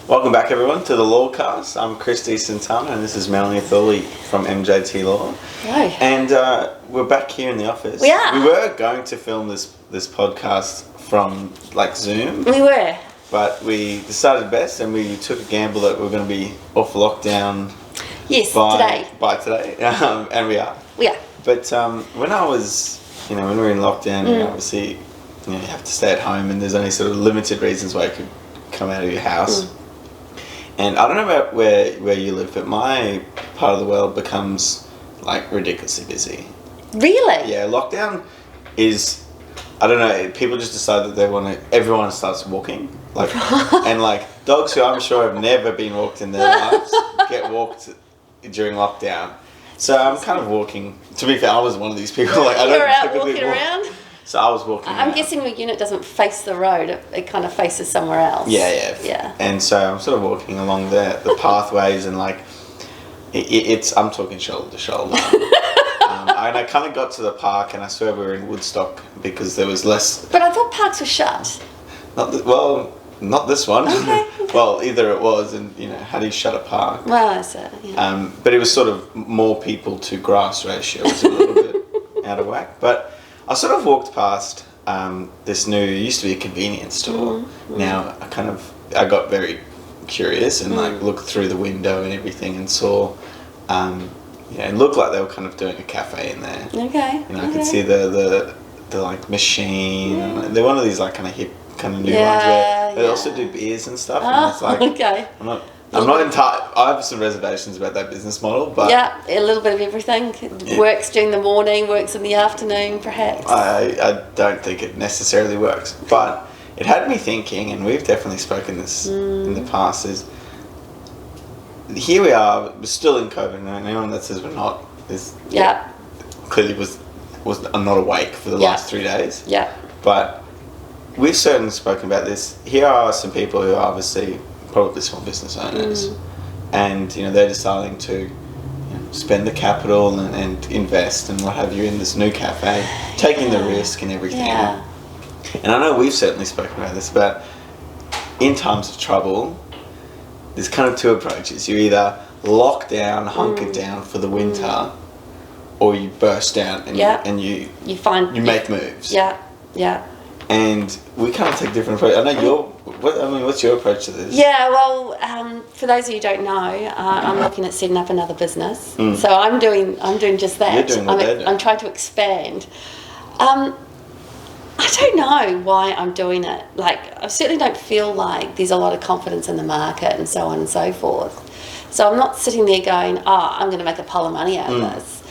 Welcome back, everyone, to the Lawcast. I'm Christy Santana, and this is Melanie Thorley from MJT Law. Hello. And we're back here in the office. We are. We were going to film this podcast from Zoom. We were. But we decided best, and we took a gamble that we're going to be off lockdown. Yes, today. By today, and we are. We are. But when I was, when we were in lockdown, obviously, you have to stay at home, and there's only sort of limited reasons why you could come out of your house. And I don't know about where you live, but my part of the world becomes ridiculously busy. Really? Yeah, lockdown is, I don't know, people just decide that everyone starts walking. And dogs who I'm sure have never been walked in their lives get walked during lockdown. So I'm kind of walking. To be fair, I was one of these people. I don't You're out typically walking around? So I was walking I'm around. guessing the unit doesn't face the road. It kind of faces somewhere else. Yeah. And so I'm sort of walking along the pathways, and I'm talking shoulder to shoulder. And I kind of got to the park, and I swear we were in Woodstock because there was less. But I thought parks were shut. Not this one. Okay. Well, either it was, and how do you shut a park? Well, that's it. Yeah. But it was sort of more people to grass ratio. It was a little bit out of whack. But I sort of walked past this new, it used to be a convenience store. Now I got very curious and looked through the window and everything and saw, it looked like they were kind of doing a cafe in there. Okay. I could see the machine. And they're one of these kind of hip kind of new ones where they also do beers and stuff. And it's okay. I'm not entirely. I have some reservations about that business model, but a little bit of everything. Works during the morning, works in the afternoon, perhaps. I don't think it necessarily works, but it had me thinking, and we've definitely spoken this in the past. Is here we are, we're still in COVID, and anyone that says we're not clearly was not awake for the last 3 days. Yeah, but we've certainly spoken about this. Here are some people who are obviously probably small business owners, and they're deciding to spend the capital and invest and what have you in this new cafe, taking the risk and everything. And I know we've certainly spoken about this, but in times of trouble, there's kind of two approaches. You either lock down, hunker down for the winter, or you burst down and you make moves. And we kind of take different approaches. I know what's your approach to this? Yeah, well, for those of you who don't know, I'm looking at setting up another business. So I'm doing just that. You're doing what they're doing. I'm trying to expand. I don't know why I'm doing it. I certainly don't feel like there's a lot of confidence in the market and so on and so forth. So I'm not sitting there going, I'm going to make a pile of money out of this.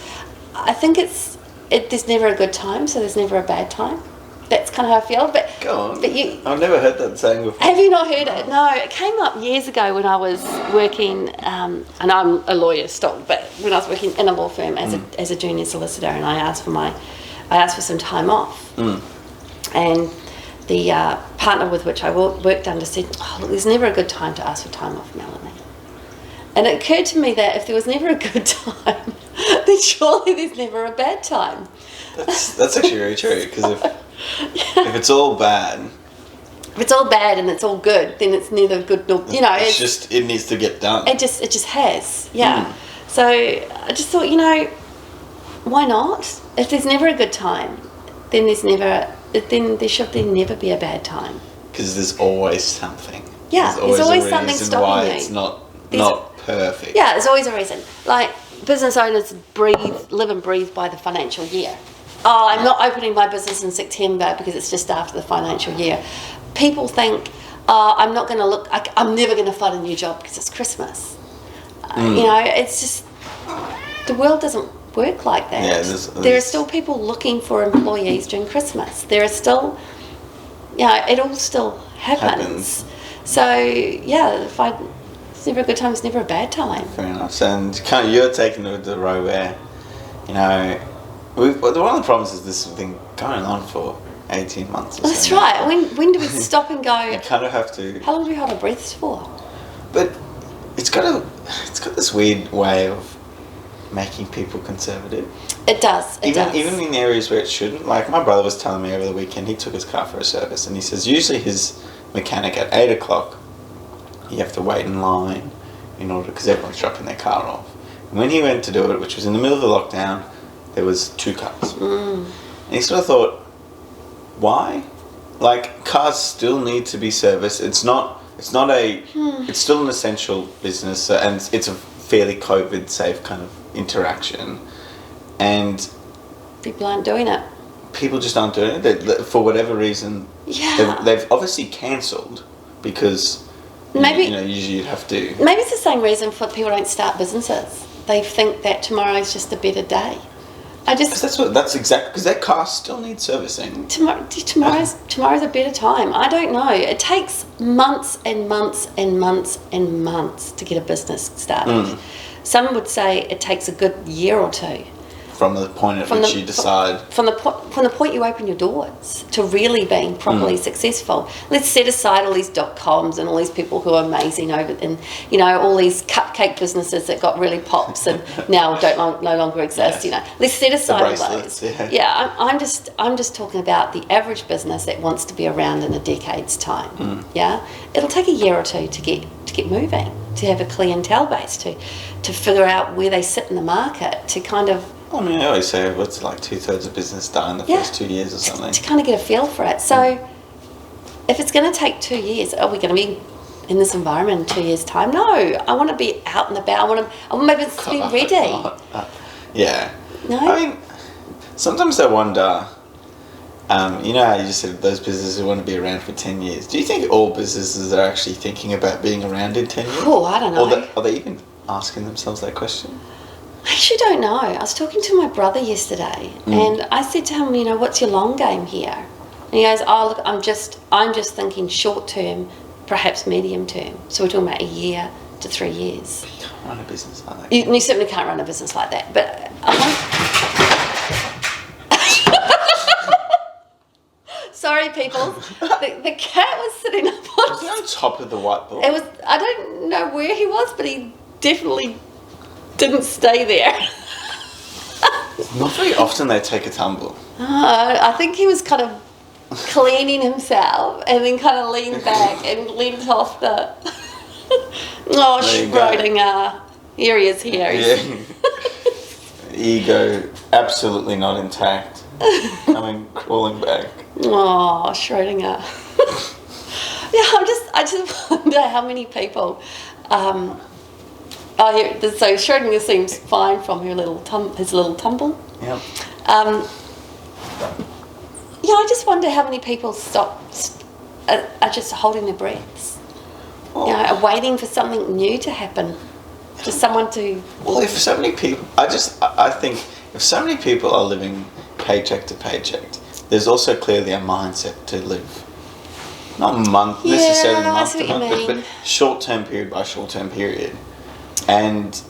I think there's never a good time, so there's never a bad time. That's kind of how I feel. But go on. But I've never heard that saying before. Have you not heard it? No, it came up years ago when I was working, and I'm a lawyer still, but when I was working in a law firm as a junior solicitor, and I asked for some time off, and the partner with which I worked under said, look, there's never a good time to ask for time off, Melanie. And it occurred to me that if there was never a good time, then surely there's never a bad time. That's actually very true, because if it's all bad... If it's all bad and it's all good, then it's neither good nor... it needs to get done. It just has, So I just thought, why not? If there's never a good time, then there should never be a bad time. Because there's always something. Yeah, there's always something stopping why you. It's not perfect. Yeah, there's always a reason. Business owners live and breathe by the financial year. I'm not opening my business in September because it's just after the financial year. People think, I'm never going to find a new job because it's Christmas. It's just, the world doesn't work like that. Yeah, there are still people looking for employees during Christmas. There are still, it all still happens. So, it's never a good time, it's never a bad time. Fair enough. And you're taking the road where, one of the problems is this has been going on for 18 months or so. That's right. When do we stop and go? You kind of have to... How long do we hold our breaths for? But it's got this weird way of making people conservative. It does. Even in areas where it shouldn't. My brother was telling me over the weekend, he took his car for a service, and he says usually his mechanic at 8 o'clock you have to wait in line in order, because everyone's dropping their car off. And when he went to do it, which was in the middle of the lockdown, there was 2 cars. And he sort of thought, why? Like, cars still need to be serviced. It's still an essential business, and it's a fairly COVID safe kind of interaction. And people aren't doing it. People just aren't doing it. For whatever reason, they've obviously cancelled, because usually you'd have to. Maybe it's the same reason for people don't start businesses. They think that tomorrow's just a better day. That's exactly, because that car still needs servicing. Tomorrow's a better time. I don't know. It takes months and months and months and months to get a business started. Some would say it takes a good year or 2. From the point at which you decide. From the point you open your doors to really being properly successful. Let's set aside all these .coms and all these people who are amazing and all these cupcake businesses that got really pops and now no longer exist. Let's set aside all those. Yeah, I'm just talking about the average business that wants to be around in a decade's time. Yeah, it'll take a year or 2 to get moving, to have a clientele base, to figure out where they sit in the market, to kind of. I mean, I always say what's like 2/3 of business done in the first 2 years or something. To kind of get a feel for it. So, if it's going to take 2 years, are we going to be in this environment in 2 years' time? No, I want to be out and about. I want maybe to be ready. Yeah. No. I mean, sometimes I wonder. How you just said those businesses want to be around for 10 years. Do you think all businesses are actually thinking about being around in 10 years? Oh, I don't know. Are they even asking themselves that question? I actually don't know. I was talking to my brother yesterday, and I said to him, what's your long game here? And he goes, oh, look, I'm just thinking short term, perhaps medium term. So we're talking about a year to 3 years. You can't run a business like that. You certainly can't run a business like that. But sorry, people. The cat was sitting up on. Was he on top of the whiteboard? It was. I don't know where he was, but he definitely didn't stay there. Not very often they take a tumble. I think he was kind of cleaning himself and then kind of leaned back and leaned off the. Oh, Schrodinger. Here he is here. Yeah. Ego absolutely not intact. Crawling back. Oh, Schrodinger. I just wonder how many people. So Schrodinger seems fine from his little tumble. Yep. I just wonder how many people are just holding their breaths. Are waiting for something new to happen, for someone to. Well, if so many people, I think if so many people are living paycheck to paycheck, there's also clearly a mindset to live. Not necessarily month to month, but short-term period by short-term period. And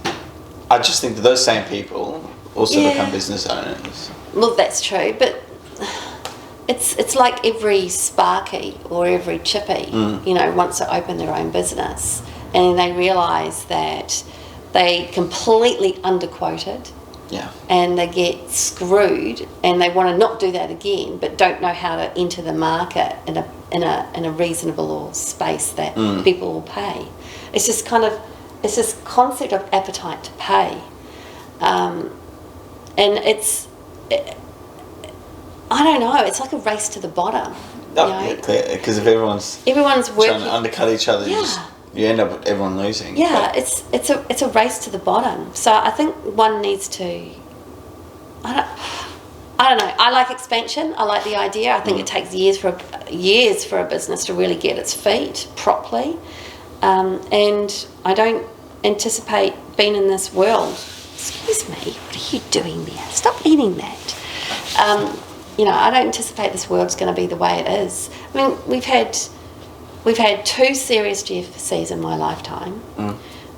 I just think that those same people also become business owners. Well, that's true, but it's like every Sparky or every Chippy, wants to open their own business, and they realise that they completely underquoted. Yeah. And they get screwed, and they want to not do that again, but don't know how to enter the market in a reasonable space that people will pay. It's just it's this concept of appetite to pay, and I don't know. It's like a race to the bottom. Because if everyone's working, trying to undercut each other, you end up with everyone losing. Yeah, it's a race to the bottom. So I think one needs to. I don't know. I like expansion. I like the idea. I think it takes years for a business to really get its feet properly, and I don't anticipate being in this world. Excuse me. What are you doing there? Stop eating that. I don't anticipate this world's going to be the way it is. I mean, we've had 2 serious GFCs in my lifetime.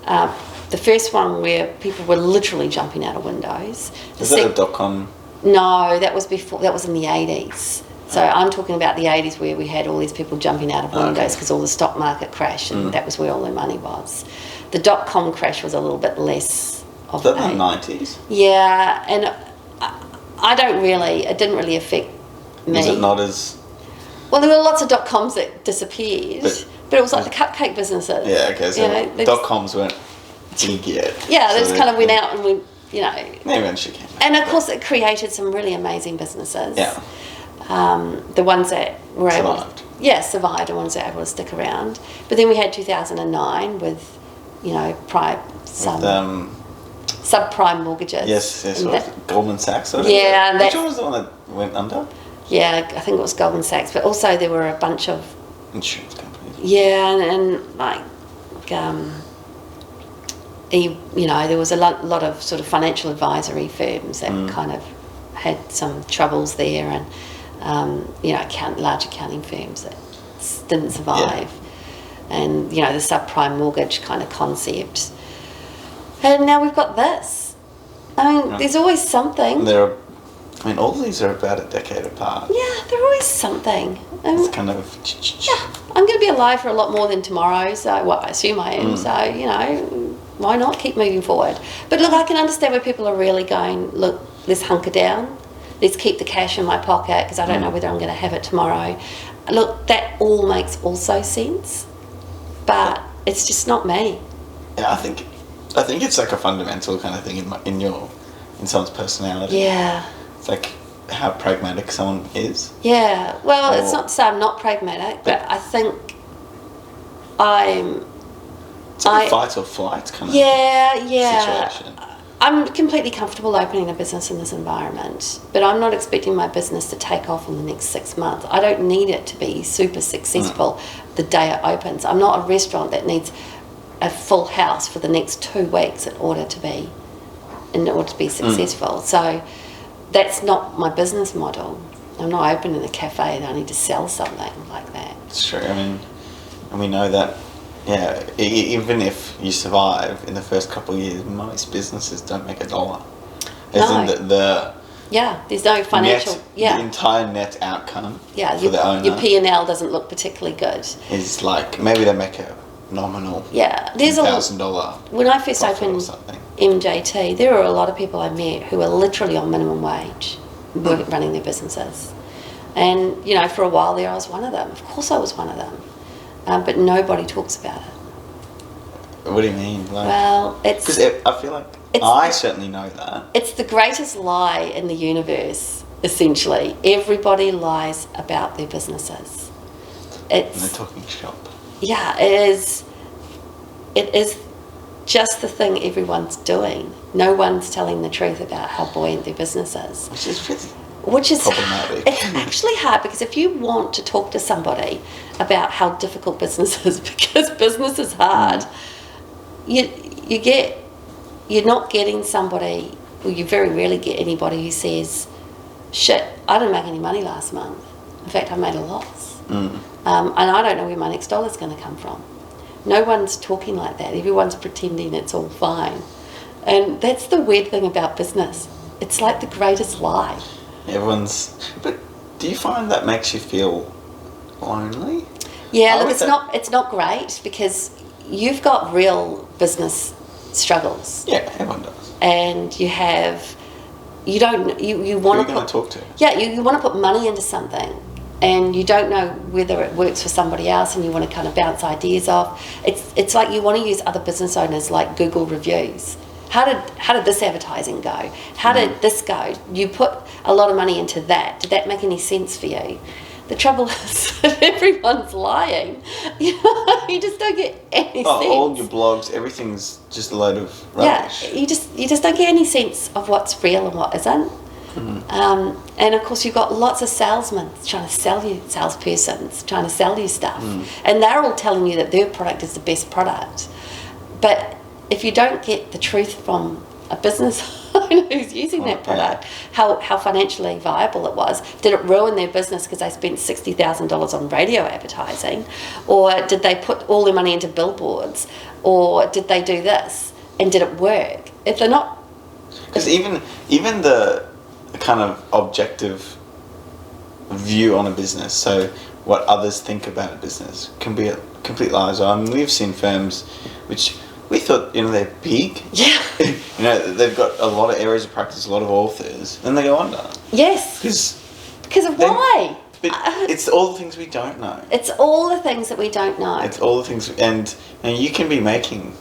The first one where people were literally jumping out of windows. Is that a .com? No, that was before. That was in the 80s. So I'm talking about the 80s where we had all these people jumping out of windows because all the stock market crashed, and that was where all their money was. The .com crash was a little bit less of that. Was that in the 90s? Yeah, and it didn't really affect me. Was it not as... Well, there were lots of .coms that disappeared, But it was like the cupcake businesses. Yeah, okay, so you know, they just- .coms weren't big yet. Yeah, they So just kind of went out and we, you know. They eventually came back. And of course, it created some really amazing businesses. Yeah. The ones that were Survived. survived, and ones that were able to stick around. But then we had 2009 with, you know, subprime mortgages. Yes, And what was that- it? Goldman Sachs. Or Yeah, and which that- one was the one that went under? Yeah, I think it was Goldman Sachs, but also there were a bunch of Insurance companies. yeah, and like you know, there was a lot of sort of financial advisory firms that kind of had some troubles there, and you know, large accounting firms that didn't survive, and you know, the subprime mortgage kind of concept. And now we've got this. I mean, there's always something. All these are about a decade apart. Yeah, there's always something. It's kind of. Yeah, I'm going to be alive for a lot more than tomorrow, so, well, I assume I am, so, you know, why not keep moving forward? But look, I can understand where people are really going, look, let's hunker down, let's keep the cash in my pocket because I don't know whether I'm going to have it tomorrow. Look, that all makes also sense, but it's just not me. Yeah, I think it's like a fundamental kind of thing in someone's personality. Yeah. It's like how pragmatic someone is. Yeah, well, it's not to say I'm not pragmatic, but I think It's like a fight or flight kind of situation. I'm completely comfortable opening a business in this environment, but I'm not expecting my business to take off in the next 6 months. I don't need it to be super successful the day it opens. I'm not a restaurant that needs a full house for the next 2 weeks in order to be successful. So that's not my business model. I'm not opening a cafe and I need to sell something like that. It's true. I mean, and we know that, yeah, even if you survive in the first couple of years, most businesses don't make $1. As in there's no financial... The entire net outcome for the owner... your P&L doesn't look particularly good. Is like, maybe they make a nominal $10,000 when I first opened MJT, there were a lot of people I met who were literally on minimum wage running their businesses, and you know, for a while there I was one of them. Of course I was one of them, but nobody talks about it. What do you mean? Well, it's because I feel like I certainly know that it's the greatest lie in the universe. Essentially, everybody lies about their businesses. And they're talking shop. Yeah, it is just the thing everyone's doing. No one's telling the truth about how buoyant their business is. Which is problematic. It's actually hard because if you want to talk to somebody about how difficult business is, because business is hard, you're not getting somebody, or you very rarely get anybody who says, shit, I didn't make any money last month. In fact, I made a loss. And I don't know where my next dollar's going to come from. No one's talking like that. Everyone's pretending it's all fine. And that's the weird thing about business. It's like the greatest lie. But do you find that makes you feel lonely? Yeah, look, it's not great because you've got real business struggles. Yeah, everyone does. And you want to talk to. Yeah, you want to put money into something, and you don't know whether it works for somebody else, and you want to kind of bounce ideas off. It's like you want to use other business owners like Google reviews. How did this advertising go? How did this go? You put a lot of money into that. Did that make any sense for you? The trouble is that everyone's lying. You just don't get any sense. All your blogs, everything's just a load of rubbish. Yeah, you just don't get any sense of what's real and what isn't. And of course, you've got lots of salesmen trying to sell you, salespersons trying to sell you stuff, and they're all telling you that their product is the best product. But if you don't get the truth from a business owner who's using that product, how financially viable it was, did it ruin their business because they spent $60,000 on radio advertising, or did they put all their money into billboards, or did they do this and did it work? If they're not, because even the kind of objective view on a business, so what others think about a business, can be a complete lie. I mean, we've seen firms which we thought, they're big. Yeah. They've got a lot of areas of practice, a lot of authors, and they go under. Yes. Because of why? But it's all the things we don't know. It's all the things that we don't know. It's all the things, and you can be making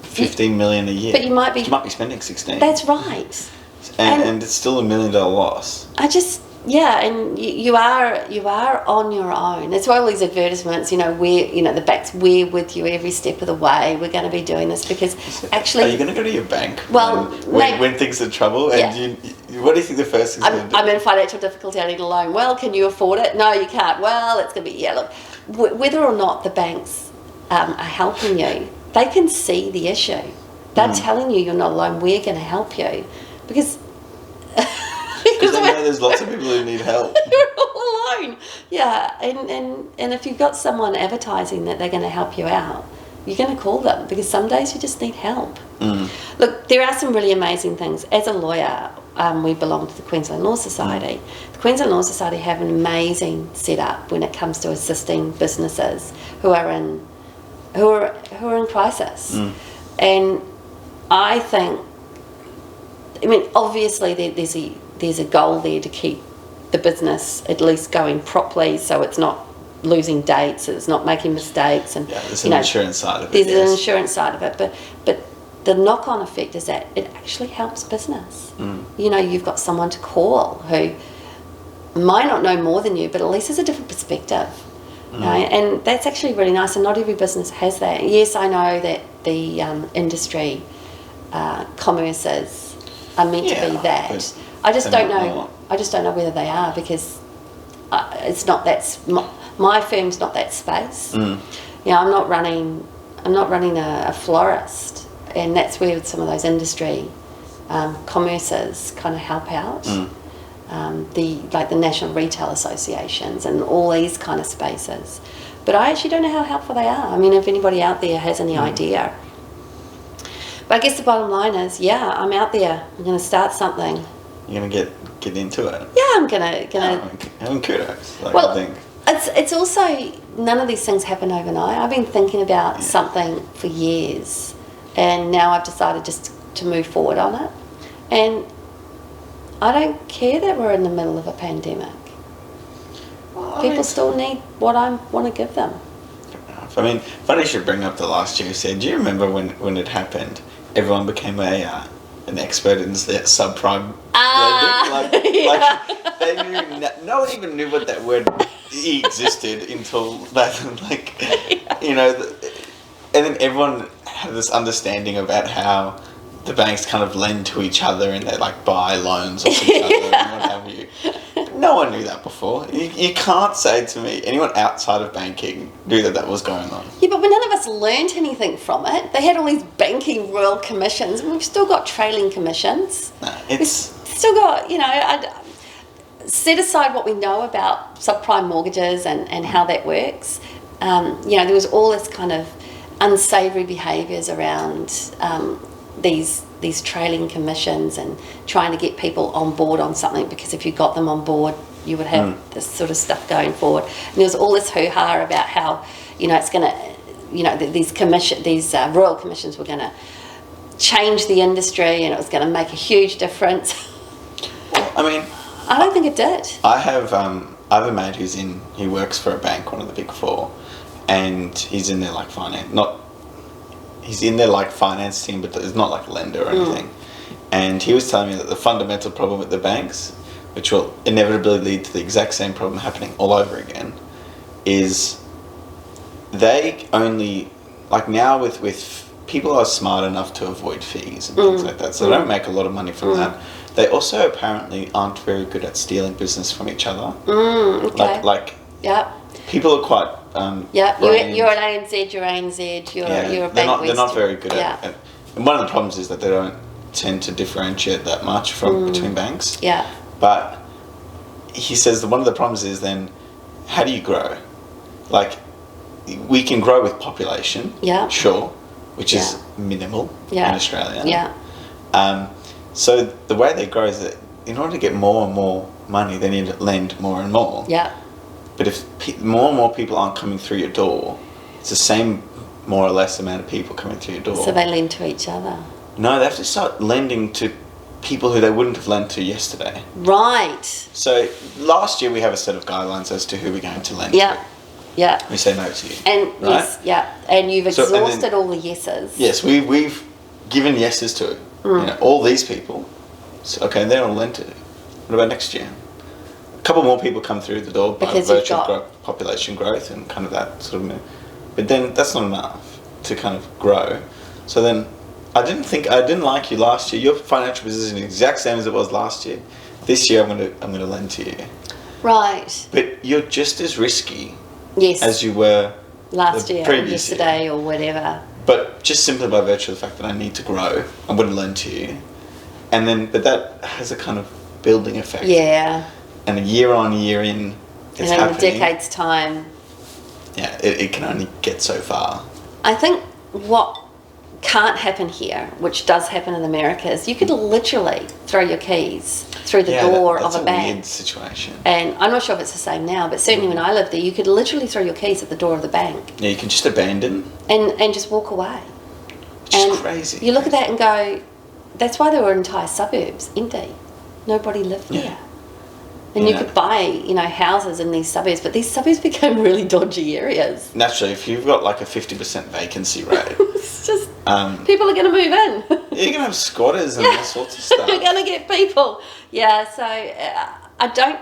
15 million a year, but you might be spending 16. That's right. And it's still $1 million loss. And you are on your own. That's why all these advertisements, the bank's we're with you every step of the way. We're going to be doing this because actually, are you going to go to your bank? Well, when things are trouble, and what do you think the first thing is going to do? I'm in financial difficulty. I need a loan. Well, can you afford it? No, you can't. Well, it's going to be look. Whether or not the banks are helping you, they can see the issue. They're telling you you're not alone. We're going to help you because they know there's lots of people who need help. You're all alone. Yeah, and if you've got someone advertising that they're going to help you out, you're going to call them because some days you just need help. Look, there are some really amazing things. As a lawyer, we belong to the Queensland Law Society. The Queensland Law Society have an amazing setup when it comes to assisting businesses who are in crisis. And I think, obviously there's a goal there to keep the business at least going properly, so it's not losing dates, so it's not making mistakes, and there's an insurance side of it. There's an insurance side of it, but the knock-on effect is that it actually helps business. You've got someone to call who might not know more than you, but at least has a different perspective. And that's actually really nice, and not every business has that. Yes, I know that the industry commerces are meant to be that. I just don't know. I just don't know whether they are because it's not that. My firm's not that space. I'm not running a florist, and that's where some of those industry commerces kind of help out. The National Retail Associations and all these kind of spaces. But I actually don't know how helpful they are. If anybody out there has any idea. But I guess the bottom line is, I'm out there. I'm going to start something. You're going to get into it. Yeah, I'm gonna. Kudos. I think. It's also, none of these things happen overnight. I've been thinking about something for years, and now I've decided just to move forward on it. And I don't care that we're in the middle of a pandemic. People still need what I want to give them. Funny you should bring up the last year. You said, do you remember when it happened? Everyone became an expert in the subprime lending. They knew. No one even knew what that word existed until that. And then everyone had this understanding about how the banks kind of lend to each other and they buy loans off each other and what have you. No one knew that before. You can't say to me, anyone outside of banking knew that was going on. Yeah, but none of us learnt anything from it. They had all these banking royal commissions. We've still got trailing commissions. We've still got, set aside what we know about subprime mortgages and how that works. There was all this kind of unsavoury behaviours around these trailing commissions and trying to get people on board on something, because if you got them on board you would have this sort of stuff going forward. And there was all this hoo-ha about how it's going to these royal commissions were going to change the industry and it was going to make a huge difference. I don't think it did. I have a mate he works for a bank, one of the big four, and he's in their finance, he's in their finance team, but it's not a lender or anything. And he was telling me that the fundamental problem with the banks, which will inevitably lead to the exact same problem happening all over again, is they only, now with people are smart enough to avoid fees and things like that, so they don't make a lot of money from that. They also apparently aren't very good at stealing business from each other. Okay. People are quite you're an ANZ, you're ANZ, you're a bank. They're not very good at it. And one of the problems is that they don't tend to differentiate that much from between banks. Yeah. But he says that one of the problems is then, how do you grow? We can grow with population. Yeah. Sure. Which is minimal in Australia. Yeah. So the way they grow is that in order to get more and more money, they need to lend more and more. Yeah. But if more and more people aren't coming through your door, it's the same more or less amount of people coming through your door. So they lend to each other. No, they have to start lending to people who they wouldn't have lent to yesterday. Right. So last year we have a set of guidelines as to who we're going to lend Yeah. to. Yeah. We say no to you. And right? yes, yeah. And you've So- and then- exhausted all the yeses. Yes, we've given yeses to all these people. So, okay, they're all lent to. What about next year? A couple more people come through the door by Because you've virtue of got- population growth and kind of that sort of move. But then that's not enough to kind of grow. So then I didn't like you last year. Your financial position is the exact same as it was last year. This year I'm gonna lend to you. Right. But you're just as risky Yes. as you were Last the year or previous yesterday year. or whatever. But just simply by virtue of the fact that I need to grow, I'm going to lend to you. And then, but that has a kind of building effect. Yeah. And year on year in, it's And in a happening. decade's time. Yeah, it can only get so far. I think what can't happen here, which does happen in America, is you could literally throw your keys through the door that's of a bank. weird situation. And I'm not sure if it's the same now, but certainly when I lived there, you could literally throw your keys at the door of the bank Yeah, you can just abandon. and just walk away. Just And crazy. you look at that and go, that's why there were entire suburbs empty. Nobody lived Yeah. there. And you could buy, houses in these suburbs, but these suburbs became really dodgy areas. Naturally, if you've got like a 50% vacancy rate, It's just, um, people are going to move in. you're going to have squatters and all sorts of stuff. You're going to get people. Yeah, so I don't,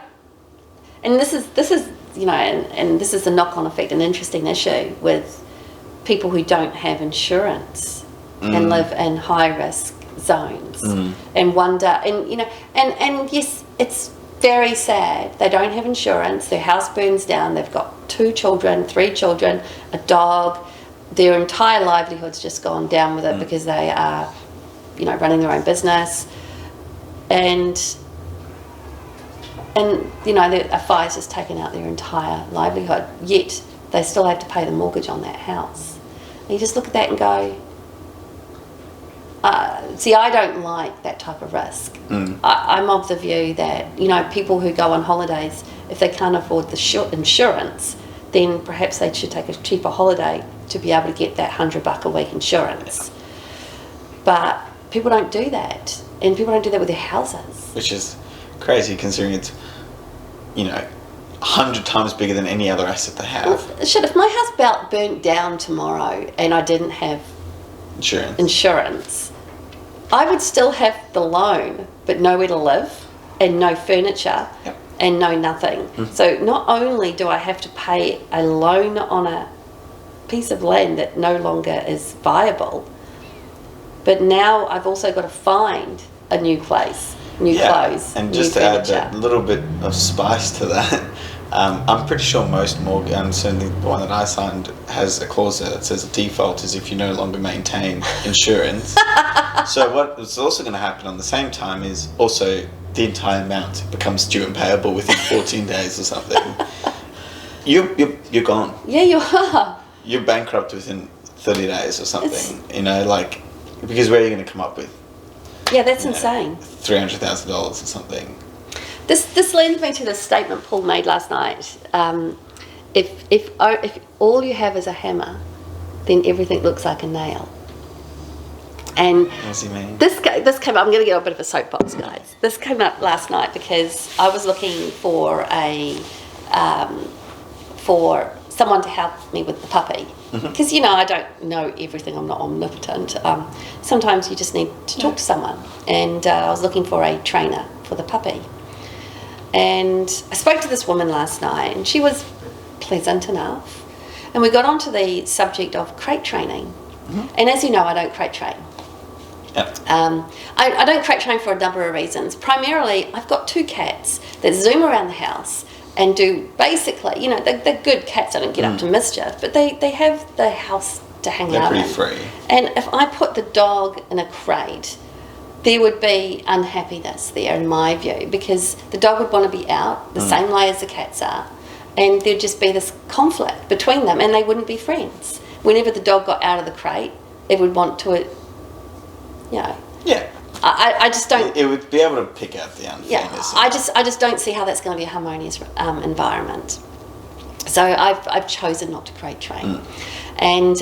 and this is and this is the knock-on effect, an interesting issue with people who don't have insurance and live in high-risk zones and wonder, and yes, it's very sad. They don't have insurance, their house burns down, they've got 2 children, 3 children, a dog, their entire livelihood's just gone down with it because they are, running their own business, and a fire's just taken out their entire livelihood, yet they still have to pay the mortgage on that house. And you just look at that and go, see, I don't like that type of risk. I'm of the view that, people who go on holidays, if they can't afford the insurance, then perhaps they should take a cheaper holiday to be able to get that $100 a week insurance. But people don't do that, and people don't do that with their houses. Which is crazy considering it's, 100 times bigger than any other asset they have. Shit, if my house burnt down tomorrow and I didn't have insurance, I would still have the loan, but nowhere to live and no furniture and no nothing. So not only do I have to pay a loan on a piece of land that no longer is viable, but now I've also got to find a new place, clothes, and new just to furniture. add that little bit of spice to that, I'm pretty sure most mortgage, and certainly the one that I signed, has a clause there that says the default is if you no longer maintain insurance. So what is also going to happen on the same time is also the entire amount becomes due and payable within 14 days or something. You're gone. Yeah, you are. You're bankrupt within 30 days or something. Because where are you going to come up with? Yeah, that's insane. $300,000 or something. This leads me to the statement Paul made last night. If all you have is a hammer, then everything looks like a nail. And What does he mean? this came up. I'm going to get a bit of a soapbox, guys. This came up last night because I was looking for for someone to help me with the puppy. Because I don't know everything. I'm not omnipotent. Sometimes you just need to talk to someone. And I was looking for a trainer for the puppy. And I spoke to this woman last night, and she was pleasant enough. And we got onto the subject of crate training. And as you know, I don't crate train. I don't crate train for a number of reasons. Primarily, I've got 2 cats that zoom around the house and do basically, they're good cats. I don't get up to mischief, but they have the house to hang out in. They're pretty free. And if I put the dog in a crate, there would be unhappiness there, in my view, because the dog would want to be out the same way as the cats are, and there'd just be this conflict between them, and they wouldn't be friends. Whenever the dog got out of the crate, it would want to, Yeah. I just don't. It would be able to pick out the unfairness. I just don't see how that's going to be a harmonious environment. So I've chosen not to crate train, and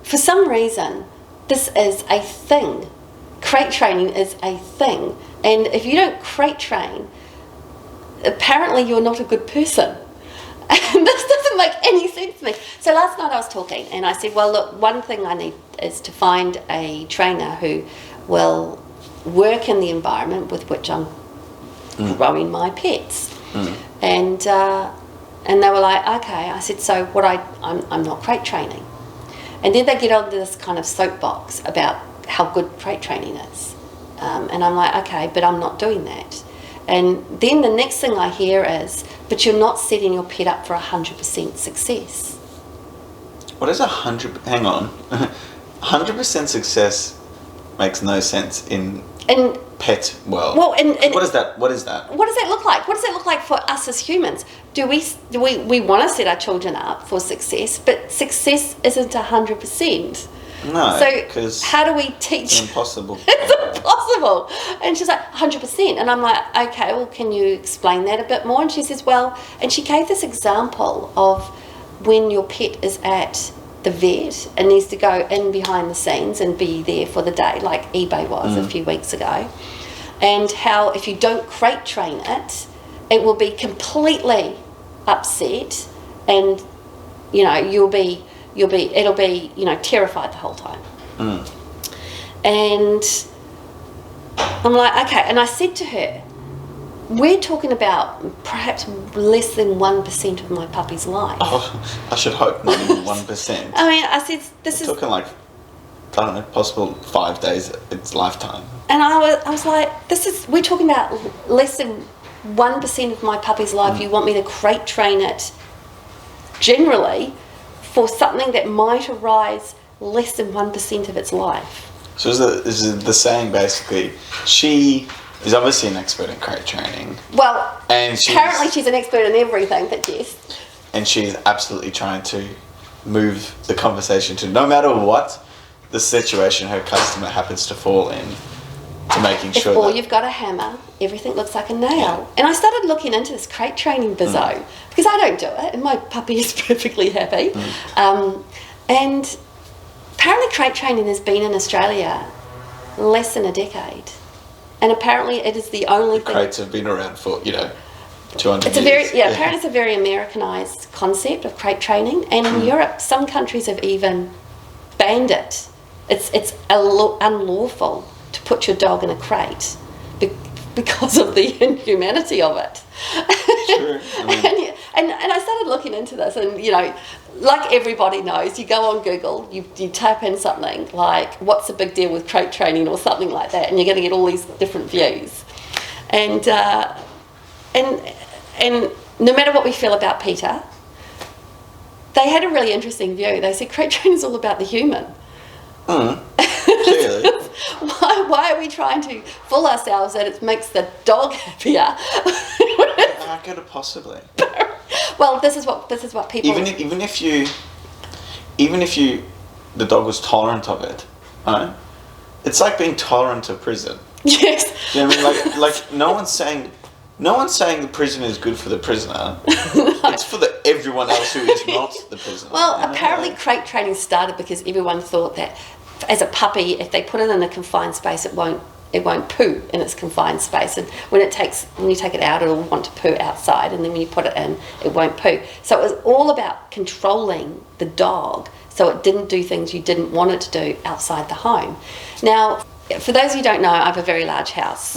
for some reason, this is a thing. crate training is a thing. And if you don't crate train, apparently you're not a good person. And this doesn't make any sense to me. So last night I was talking and I said, well, look, one thing I need is to find a trainer who will work in the environment with which I'm growing my pets. And they were like, okay. I said, so I'm not crate training. And then they get onto this kind of soapbox about how good crate training is. And I'm like, okay, but I'm not doing that. And then the next thing I hear is, but you're not setting your pet up for 100% success. What is 100? Hang on, 100% success makes no sense in pet world. Well, and what is that? What is that? What does that look like? What does that look like for us as humans? Do we want to set our children up for success? But success isn't 100%. No, so how do we teach? It's impossible. It's impossible. And she's like, 100%. And I'm like, okay, well, can you explain that a bit more? And she says, well, and she gave this example of when your pet is at the vet and needs to go in behind the scenes and be there for the day, like eBay was a few weeks ago, and how if you don't crate train it, it will be completely upset, and it'll be terrified the whole time. And I'm like, okay. And I said to her, we're talking about perhaps less than 1% of my puppy's life. Oh, I should hope not even 1%. I mean, I said, We're talking like, I don't know, possible 5 days its lifetime. And I was like, we're talking about less than 1% of my puppy's life. You want me to crate train it generally for something that might arise less than 1% of its life. So is the saying basically, she is obviously an expert in crate training. Well, and apparently she's an expert in everything, but yes. And she's absolutely trying to move the conversation to, no matter what the situation her customer happens to fall in, to making sure that you've got a hammer, everything looks like a nail. Yeah. And I started looking into this crate training bizzo because I don't do it, and my puppy is perfectly happy. And apparently crate training has been in Australia less than a decade. And apparently it is the only thing... Crates have been around for, 200 years. Apparently it's a very Americanized concept of crate training. And in Europe, some countries have even banned it. It's unlawful to put your dog in a crate because of the inhumanity of it. Sure. And I started looking into this, and like everybody knows, you go on Google, you type in something like, what's the big deal with crate training or something like that, and you're going to get all these different views. And no matter what we feel about PETA, they had a really interesting view. They said crate training is all about the human. Clearly. Why are we trying to fool ourselves that it makes the dog happier? How could it possibly? Well, this is what people... Even if the dog was tolerant of it, right? It's like being tolerant of prison. Yes. Do you know what I mean? Like no one's saying the prison is good for the prisoner. No. It's for everyone else who is not the prisoner. Well, apparently crate training started because everyone thought that as a puppy, if they put it in a confined space, it won't poo in its confined space, and when you take it out, it'll want to poo outside, and then when you put it in, it won't poo. So it was all about controlling the dog so it didn't do things you didn't want it to do outside the home. Now, for those of you who don't know, I have a very large house.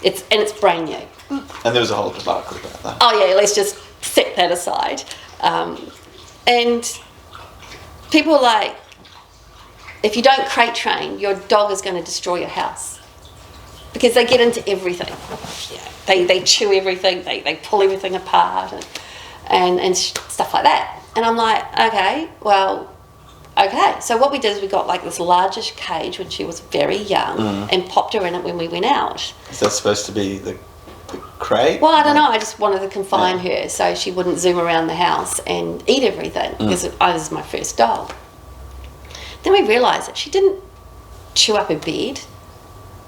It's brand new. And there was a whole debacle about that. Oh yeah, let's just set that aside. And people are like, if you don't crate train, your dog is going to destroy your house. Because they get into everything. They chew everything, they pull everything apart and stuff like that. And I'm like, okay. So what we did is we got like this largish cage when she was very young and popped her in it when we went out. Is that supposed to be the crate? Well, I don't know. I just wanted to confine her so she wouldn't zoom around the house and eat everything because this is my first dog. Then we realised that she didn't chew up her bed.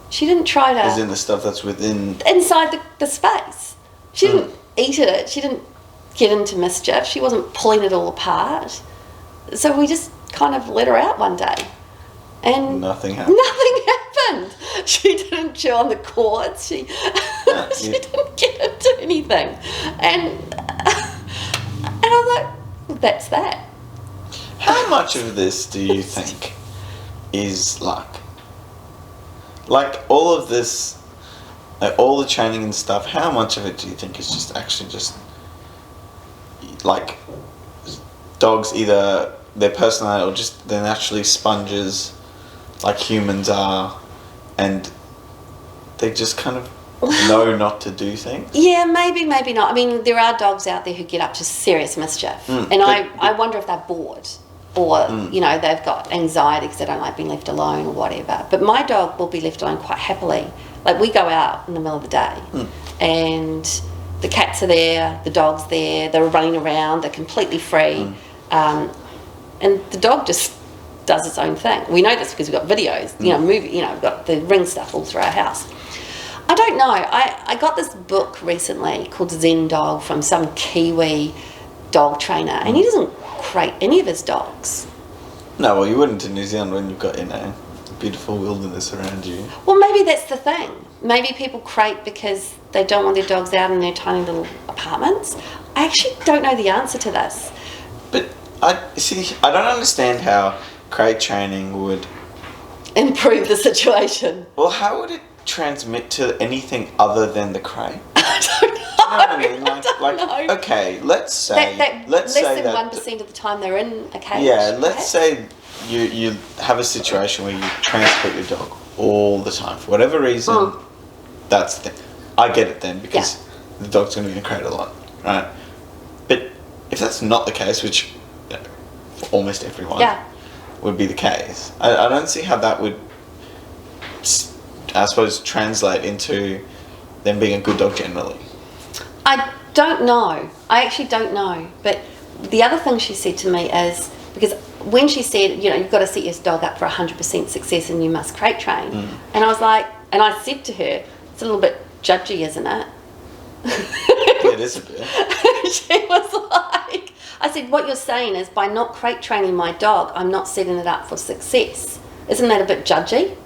She didn't try to... As in the stuff that's within... Inside the space. She didn't eat it. She didn't get into mischief. She wasn't pulling it all apart. So we just kind of let her out one day. And nothing happened. Nothing happened. She didn't chew on the cords. She didn't get into anything. And I was like, well, that's that. How much of this do you think is luck? Like all of this, like all the training and stuff, how much of it do you think is just actually just like dogs, either their personality or just they're naturally sponges like humans are, and they just kind of know not to do things? Yeah, maybe not. I mean, there are dogs out there who get up to serious mischief, and I wonder if they're bored or, you know, they've got anxiety because they don't like being left alone or whatever. But my dog will be left alone quite happily. Like, we go out in the middle of the day and the cats are there, the dog's there, they're running around, they're completely free. And the dog just does its own thing. We know this because we've got videos, you know, we've got the ring stuff all through our house. I don't know. I got this book recently called Zen Dog from some Kiwi dog trainer, and he doesn't crate any of his dogs. No, well, you wouldn't in New Zealand when you've got, you know, beautiful wilderness around you. Well, maybe that's the thing. Maybe people crate because they don't want their dogs out in their tiny little apartments. I actually don't know the answer to this. But I don't understand how crate training would improve the situation. Well, how would it transmit to anything other than the crate? I don't know. You know what I mean? Like, okay, let's say less than 1% of the time they're in a cage. Yeah, let's say you have a situation where you transport your dog all the time for whatever reason. That's the thing. I get it then, because the dog's going to be in a crate a lot, right? But if that's not the case, which, you know, for almost everyone would be the case, I don't see how that would, I suppose, translate into them being a good dog generally. I don't know. I actually don't know. But the other thing she said to me is, because when she said, you know, you've got to set your dog up for 100% success and you must crate train, and I was like, and I said to her, it's a little bit judgy, isn't it? Yeah, it is a bit. She was like, I said, what you're saying is by not crate training my dog, I'm not setting it up for success. Isn't that a bit judgy?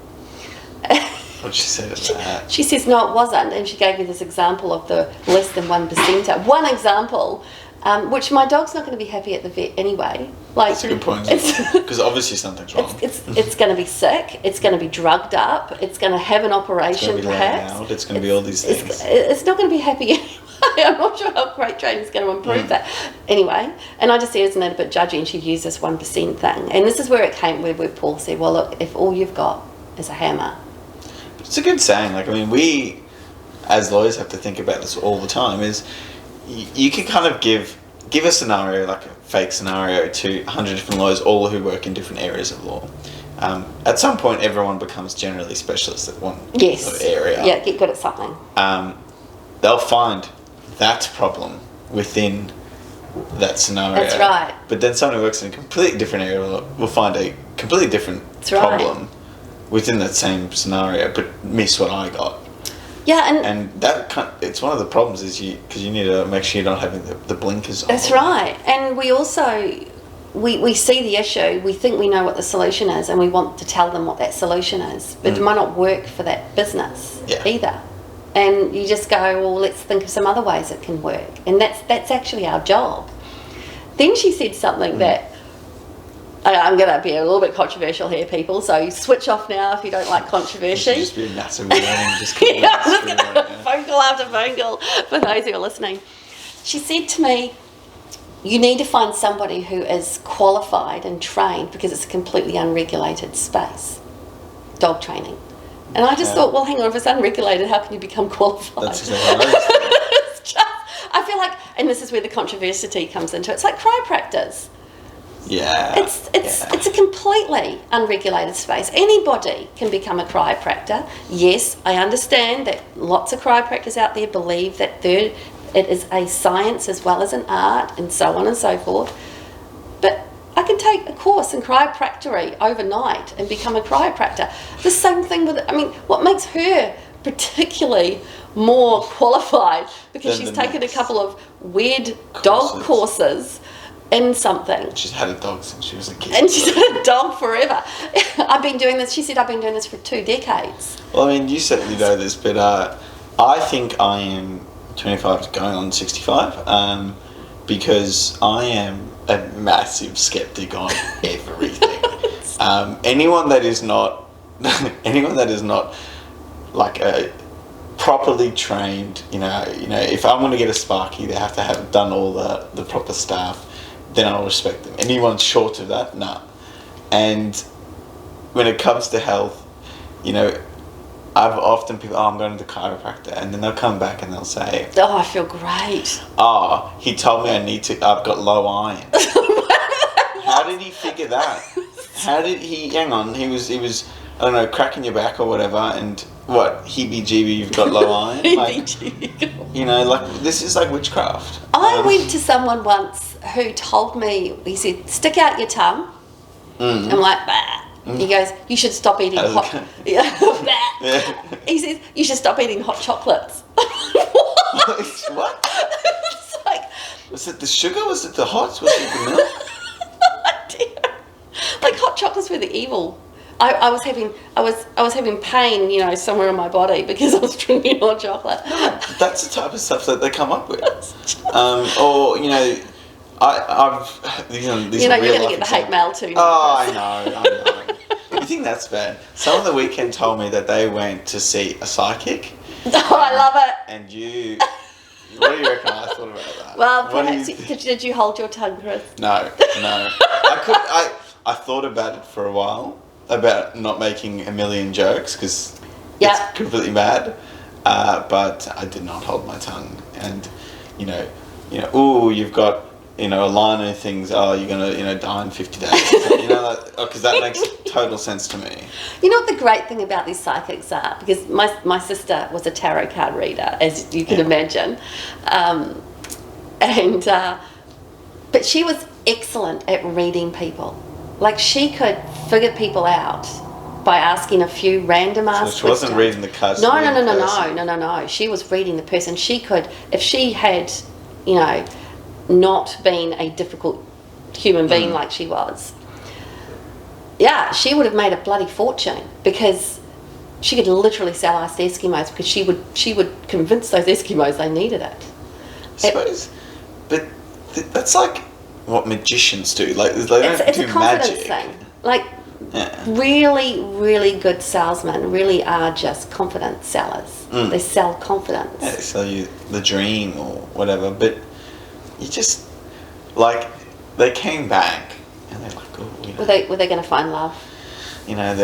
What did she say to that? She says, no, it wasn't. And she gave me this example of the less than 1%. One example, which my dog's not going to be happy at the vet anyway. Like, that's a good point. Because obviously something's wrong. It's going to be sick. It's going to be drugged up. It's going to have an operation, it's going to be perhaps. Loud. It's going to be all these things. It's not going to be happy anyway. I'm not sure how crate training is going to improve that. Anyway, and I just said, isn't that a bit judgy? And she'd use this 1% thing. And this is where it came, where Paul said, well, look, if all you've got is a hammer. It's a good saying. Like, I mean, we as lawyers have to think about this all the time. Is you can kind of give a scenario, like a fake scenario, to 100 different lawyers, all who work in different areas of law. At some point, everyone becomes generally specialists at one sort of area. Yeah, get good at something. They'll find that problem within that scenario. That's right. But then someone who works in a completely different area will find a completely different problem within that same scenario, but miss what I got. Yeah, and that it's one of the problems is because you need to make sure you're not having the blinkers on. That's right. And we also we see the issue, we think we know what the solution is, and we want to tell them what that solution is, but it might not work for that business either. And you just go, well, let's think of some other ways it can work, and that's actually our job. Then she said something that I'm going to be a little bit controversial here, people, so switch off now if you don't like controversy. You should just be a massive weirdo. Just phone call after phone call for those who are listening. She said to me, you need to find somebody who is qualified and trained, because it's a completely unregulated space, dog training. And I just thought, well, hang on, if it's unregulated, how can you become qualified? That's exactly right. It's just, I feel like, and this is where the controversy comes into it, it's like chiropractors. Yeah. It's a completely unregulated space. Anybody can become a chiropractor. Yes, I understand that lots of chiropractors out there believe that it is a science as well as an art, and so on and so forth. But I can take a course in chiropractic overnight and become a chiropractor. The same thing with, I mean, what makes her particularly more qualified, because she's taken a couple of weird dog courses, in something. She's had a dog since she was a kid. And she's had a dog forever. I've been doing this, she said I've been doing this for 2 decades. Well, I mean, you certainly know this, but I think I am 25 going on 65 because I am a massive skeptic on everything. Anyone that is not like a properly trained, if I want to get a Sparky, they have to have done all the proper stuff, then I'll respect them. Anyone short of that, nah. And when it comes to health, I've often people, I'm going to the chiropractor, and then they'll come back and they'll say, oh, I feel great. Oh, he told me I've got low iron. How did he figure that? How did he, hang on, he was, I don't know, cracking your back or whatever, and what, heebie-jeebie, you've got low iron? This is like witchcraft. I went to someone once who told me, he said, stick out your tongue. I'm like, bah. He goes, you should stop eating hot. Yeah. He says, you should stop eating hot chocolates. What? It's like, was it the sugar? Was it the hot? Was it the milk? Like hot chocolates were the evil. I was having pain, somewhere in my body because I was drinking hot chocolate. No, that's the type of stuff that they come up with. These you're going to get the hate mail too. Oh, I know. You think that's bad? Someone on the weekend told me that they went to see a psychic. Oh, I love it. And you, what do you reckon I thought about that? Well, perhaps did you hold your tongue, Chris? No. I thought about it for a while, about not making a million jokes because it's completely mad. But I did not hold my tongue, and you've got a line of things. Oh, you're gonna die in 50 days. Because that makes total sense to me. You know what the great thing about these psychics are? Because my sister was a tarot card reader, as you can imagine, but she was excellent at reading people. Like she could figure people out by asking a few random ass questions. So she wasn't reading the cards. No. She was reading the person. She could, if she had, not been a difficult human being like she was, she would have made a bloody fortune because she could literally sell iced Eskimos because she would convince those Eskimos they needed it. I suppose, but that's like what magicians do. Like they don't it's do a confidence magic. thing. Like really, really good salesmen really are just confidence sellers. They sell confidence. Yeah, they sell you the dream or whatever. But you just they came back and they're like, were they going to find love? yes.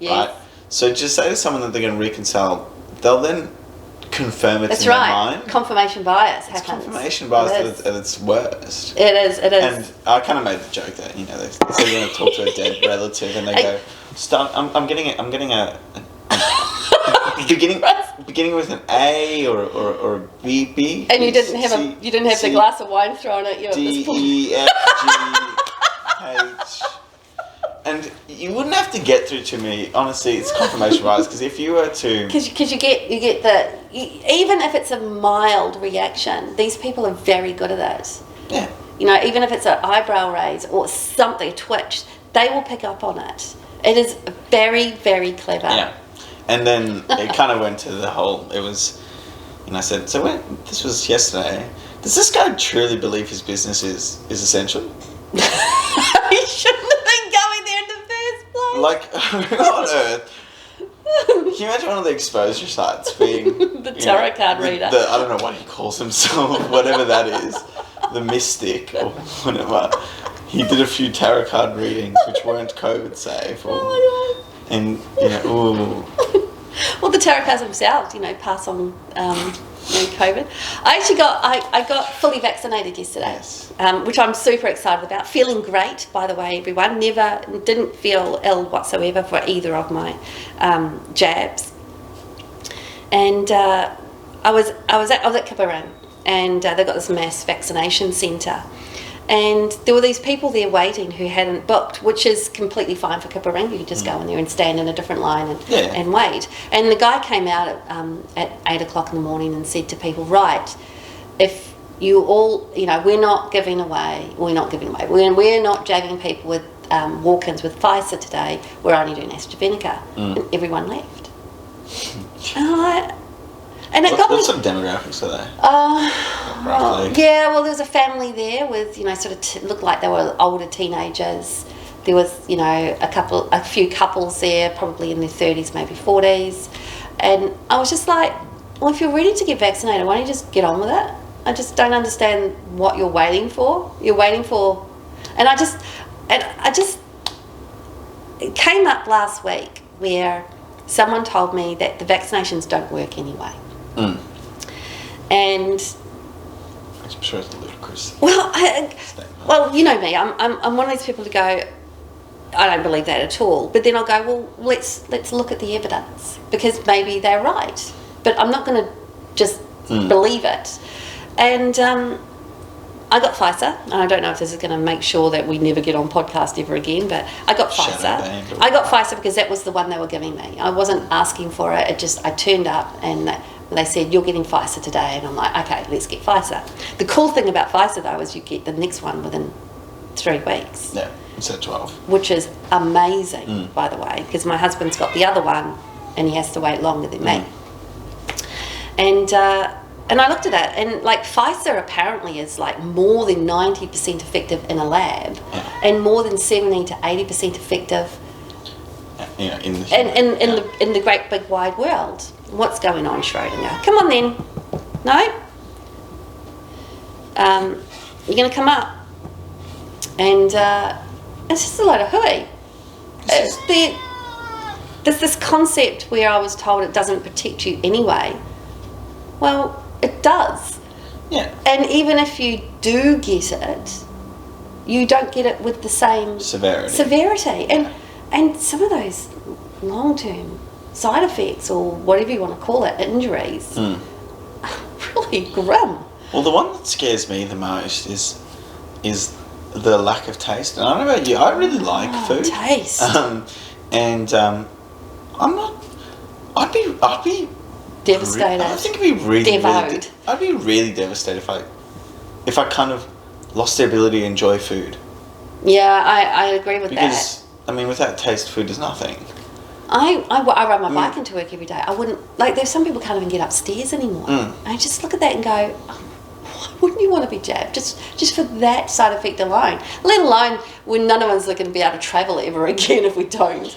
Right? So just say to someone that they're going to reconcile, they'll then confirm it in their mind. Confirmation bias happens. It's confirmation bias at its worst. It is. And I kind of made the joke that they say you're going to talk to a dead relative, and they go, "Start." I'm getting a beginning with an A or a B. And you didn't have the glass of wine thrown at you. D E F G H. And you wouldn't have to get through to me. Honestly, it's confirmation bias because if you were to, because you get even if it's a mild reaction, these people are very good at it. Yeah. Even if it's an eyebrow raise or something, a twitch, they will pick up on it. It is very, very clever. Yeah. And then it kind of went to the whole. It was, I said, so this was yesterday. Does this guy truly believe his business is essential? He shouldn't have been going there in the first place. Like, on earth? Can you imagine one of the exposure sites being the tarot card reader? I don't know what he calls himself, whatever that is, the mystic or whatever. He did a few tarot card readings which weren't COVID safe, and ooh. Well, the tarot cards themselves, pass on COVID. I got fully vaccinated yesterday, yes. Which I'm super excited about. Feeling great, by the way, everyone. Didn't feel ill whatsoever for either of my jabs. And I was at Kipparan, and they've got this mass vaccination centre. And there were these people there waiting who hadn't booked, which is completely fine for Kiparinga. You just go in there and stand in a different line and wait. And the guy came out at 8 o'clock in the morning and said to people, right, if you all, we're not jabbing people with walk-ins with Pfizer today, we're only doing AstraZeneca. And everyone left. What sort of demographics are they? Yeah, well, there was a family there with, looked like they were older teenagers. There was, a few couples there, probably in their 30s, maybe 40s. And I was just like, well, if you're ready to get vaccinated, why don't you just get on with it? I just don't understand what you're waiting for. You're waiting for... And I just... It came up last week where someone told me that the vaccinations don't work anyway. And I'm sure it's ludicrous. Well, you know me. I'm one of those people to go, I don't believe that at all. But then I'll go, well, let's look at the evidence, because maybe they're right. But I'm not going to just believe it. And I got Pfizer, and I don't know if this is going to make sure that we never get on podcast ever again, but I got Pfizer. I got Pfizer because that was the one they were giving me. I wasn't asking for it. I turned up and they said, you're getting Pfizer today. And I'm like, okay, let's get Pfizer. The cool thing about Pfizer, though, is you get the next one within 3 weeks. Yeah, instead of 12. Which is amazing, by the way, because my husband's got the other one and he has to wait longer than me. And I looked at it, and Pfizer apparently is more than 90% effective in a lab, and more than 70 to 80% effective in the great big wide world. What's going on, Schrodinger? Come on then. No? You're going to come up. And it's just a load of hooey. There's this concept where I was told it doesn't protect you anyway. Well, it does. Yeah. And even if you do get it, you don't get it with the same severity. And some of those long-term side effects, or whatever you want to call it, injuries, are really grim. Well, the one that scares me the most is the lack of taste. And I don't know about you, I really like food. Taste. I'm not. I'd be devastated. I think it'd be really I'd be really devastated if I kind of lost the ability to enjoy food. Yeah, I agree with that. Because without taste, food is nothing. I ride my bike into work every day. I wouldn't there's some people can't even get upstairs anymore. I just look at that and go, why wouldn't you want to be jabbed just for that side effect alone? Let alone when none of us are going to be able to travel ever again if we don't.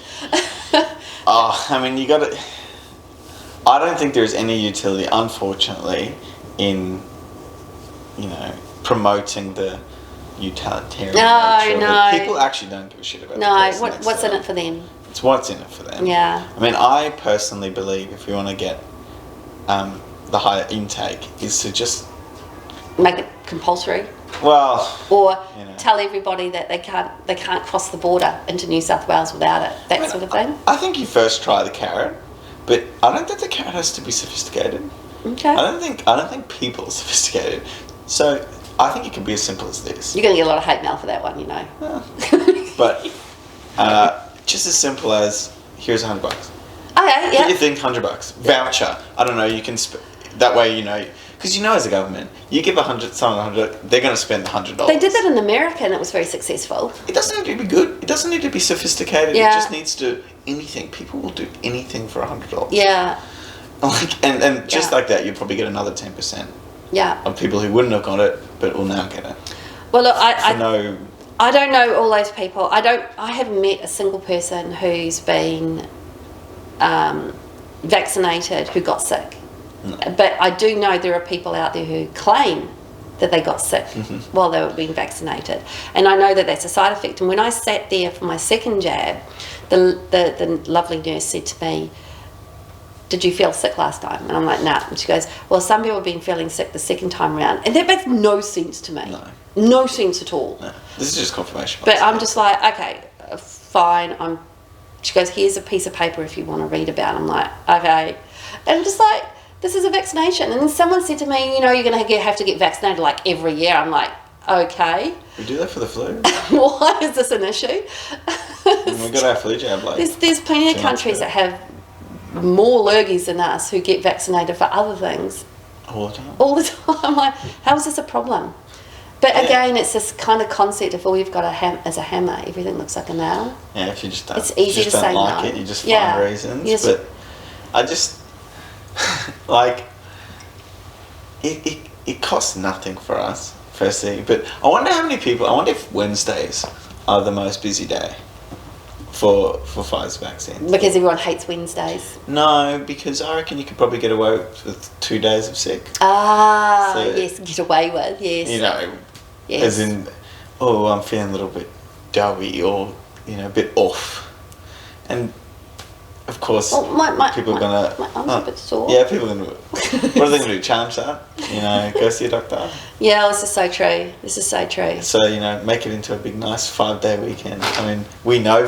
You got to. I don't think there's any utility, unfortunately, in promoting the utilitarian nature of it. People actually don't give a shit about what's in it for them. It's what's in it for them. Yeah. I personally believe if we want to get the higher intake is to just make it compulsory. Well, or tell everybody that they can't cross the border into New South Wales without it. That sort of thing. I think you first try the carrot, but I don't think the carrot has to be sophisticated. Okay. I don't think people are sophisticated. So I think it can be as simple as this. You're going to get a lot of hate mail for that one, But just as simple as, here's $100. Okay, yeah. What do you think? $100 voucher. I don't know. You can that way. Because as a government, you give someone $100, they're going to spend the $100. They did that in America, and it was very successful. It doesn't need to be good. It doesn't need to be sophisticated. Yeah. It just needs to anything. People will do anything for $100. Yeah. And just like that, you'll probably get another 10%. Yeah. Of people who wouldn't have got it, but will now get it. Well, look, I don't know all those people. I haven't met a single person who's been vaccinated who got sick. No. But I do know there are people out there who claim that they got sick while they were being vaccinated. And I know that that's a side effect. And when I sat there for my second jab, the lovely nurse said to me, did you feel sick last time? And I'm like, nah. And she goes, well, some people have been feeling sick the second time around. And that makes no sense to me. No. No sense at all. No. This is just confirmation. But I'm just like, okay, fine. She goes, here's a piece of paper if you want to read about it. I'm like, okay. And I'm just like, this is a vaccination. And then someone said to me, you're going to have to get vaccinated every year. I'm like, okay. We do that for the flu. Why is this an issue? And we got our flu jab like. There's plenty of countries that have more lurgies than us who get vaccinated for other things. All the time. All the time. I'm like, how is this a problem? But again, it's this kind of concept of all you've got as a hammer, everything looks like a nail. Yeah, if you just don't, it's easy you just to don't say like no. it, you just find reasons. Yes. But I just like it costs nothing for us, firstly. But I wonder how many people. I wonder if Wednesdays are the most busy day for Pfizer vaccines. Because everyone hates Wednesdays. No, because I reckon you could probably get away with 2 days of sick. Ah, so, yes, get away with, yes. You know, yes. As in, oh, I'm feeling a little bit doughy or, you know, a bit off. And, of course, people are going to... My arm's a bit sore. Yeah, people are going to... What are they going to do, challenge that? You know, go see a doctor? Yeah, this is so true. This is so true. So, you know, make it into a big, nice 5-day weekend. I mean, we know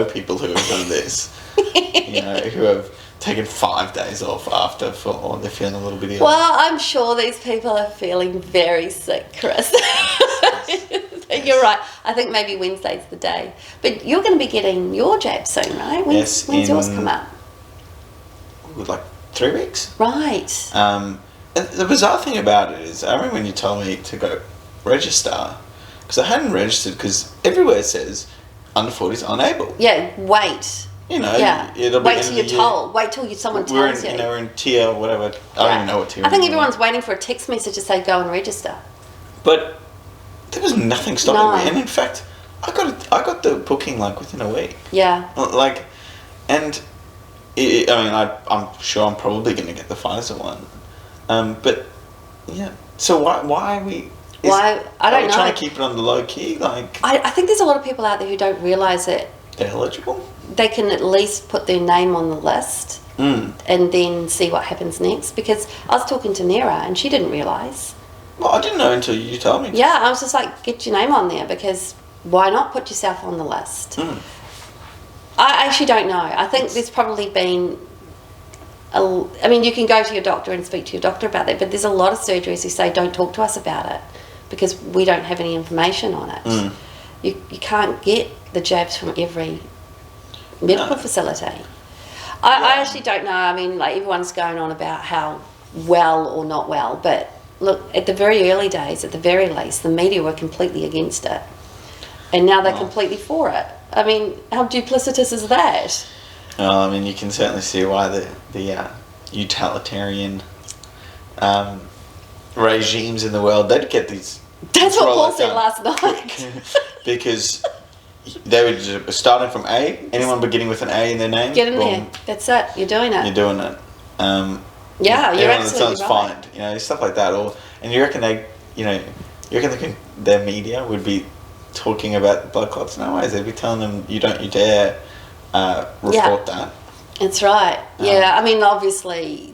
people who have done this. You know, who have taken 5 days off after or they're feeling a little bit ill. Well, I'm sure these people are feeling very sick, Chris. Yes. You're right. I think maybe Wednesday's the day. But you're going to be getting your jab soon, right? When's yours come up? Like 3 weeks. Right. And the bizarre thing about it is, I remember when you told me to go register, because I hadn't registered, because everywhere it says under 40s unable. Yeah, wait. You know, wait till you're told. Wait till someone tells you. You know, we're in tier whatever. I don't even know what tier. I think everyone's waiting for a text message to say go and register. But there was nothing stopping me, and in fact, I got the booking like within a week. Yeah. Like, and I'm sure I'm probably going to get the Pfizer one, but yeah. So why are we? I don't know. Trying to keep it on the low key, like. I think there's a lot of people out there who don't realise that they're eligible. They can at least put their name on the list and then see what happens next. Because I was talking to Nera and she didn't realise. Well, I didn't know until you told me. Yeah, I was just like, get your name on there, because why not put yourself on the list? I actually don't know. I think there's probably been... I mean, you can go to your doctor and speak to your doctor about that, but there's a lot of surgeries who say don't talk to us about it because we don't have any information on it. You can't get the jabs from every medical facility. I actually don't know. I mean, like, everyone's going on about how well or not well, but look, at the very early days, at the very least, the media were completely against it, and now they're completely for it. I mean, how duplicitous is that? Well, I mean, you can certainly see why the utilitarian regimes in the world, they'd get these. That's what Paul said last night. Because they were starting from A. Anyone beginning with an A in their name, get in there. That's it. You're doing it. You're doing it. Yeah, you're absolutely right. Fined, you know, stuff like that. And you reckon their media would be talking about blood clots? No ways. They'd be telling them you dare report that. That's right. Yeah, I mean, obviously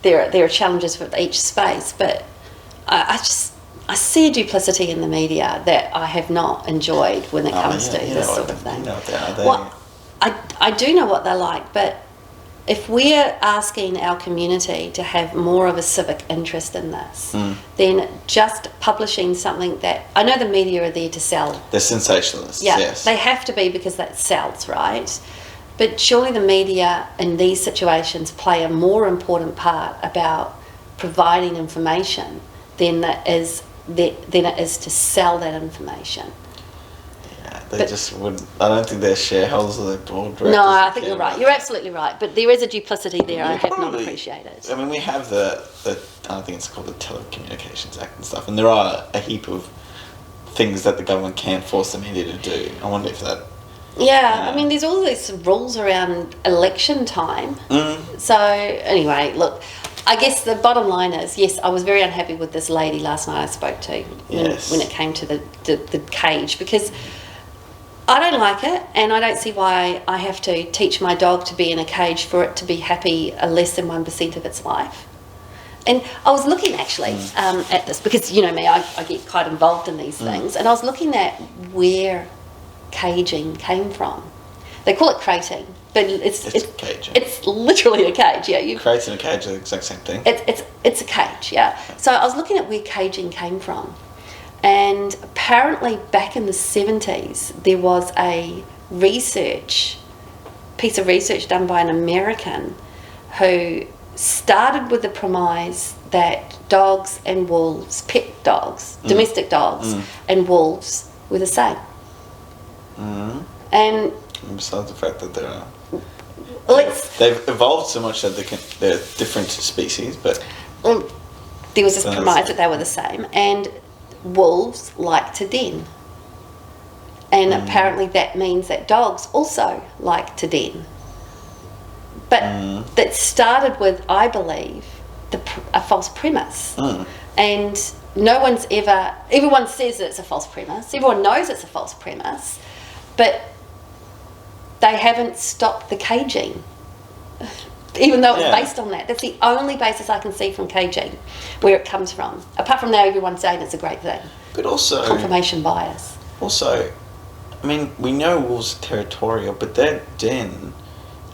there are challenges with each space, but I see a duplicity in the media that I have not enjoyed when it comes to this sort of thing. You know what they are. Well, I do know what they're like, but if we're asking our community to have more of a civic interest in this, then just publishing something that... I know the media are there to sell. They're sensationalists, yeah, yes. They have to be because that sells, right? But surely the media in these situations play a more important part about providing information than it is to sell that information. They just would. I don't think they're shareholders or their board directors. No, I think you're right. You're absolutely right. But there is a duplicity there. I have not appreciated. I mean, we have the I think it's called the Telecommunications Act and stuff, and there are a heap of things that the government can't force the media to do. I wonder if that. Yeah, I mean, there's all these rules around election time. So anyway, look. I guess the bottom line is, yes, I was very unhappy with this lady last night I spoke to when it came to the cage, because I don't like it, and I don't see why I have to teach my dog to be in a cage for it to be happy less than 1% of its life. And I was looking actually at this, because you know me, I get quite involved in these things, and I was looking at where caging came from. They call it crating, but it's caging. It's literally a cage. Yeah, crates and a cage are the exact same thing. It's a cage. Yeah. So I was looking at where caging came from, And apparently back in the 70s, there was a piece of research done by an American who started with the premise that dogs and wolves, pet dogs, domestic dogs, and wolves were the same. And besides the fact that they've evolved so much that they're different species, but there was this premise that they were the same, and wolves like to den. And apparently that means that dogs also like to den. But that started with, I believe, a false premise. And no one's everyone says that it's a false premise. Everyone knows it's a false premise. But they haven't stopped the caging. Even though it's based on that. That's the only basis I can see from caging, where it comes from. Apart from now everyone's saying it's a great thing. But also... confirmation bias. Also, I mean, we know wolves are territorial, but their den...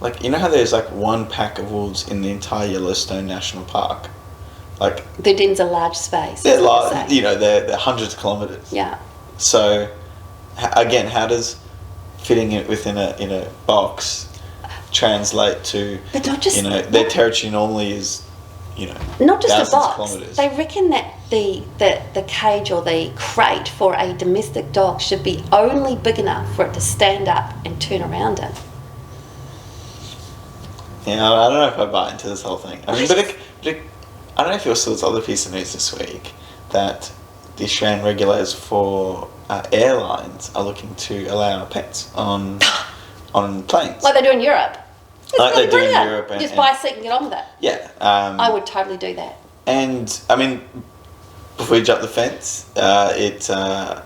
Like, you know how there's like one pack of wolves in the entire Yellowstone National Park? Like... Their den's a large space. They're large, you know, they're hundreds of kilometres. Yeah. So, again, how does fitting it within a box translate to... But not just... You know, their territory normally is, you know, not just thousands the box. of kilometres. They reckon that the cage or the crate for a domestic dog should be only big enough for it to stand up and turn around in. Yeah, I don't know if I buy into this whole thing. I mean, but I don't know if you saw this other piece of news this week that the Australian regulators for airlines are looking to allow pets on planes. Like they do in Europe. It's like really they do in brilliant. Europe. Just buy a seat and get on with it. Yeah. I would totally do that. And, I mean, before you jump the fence, the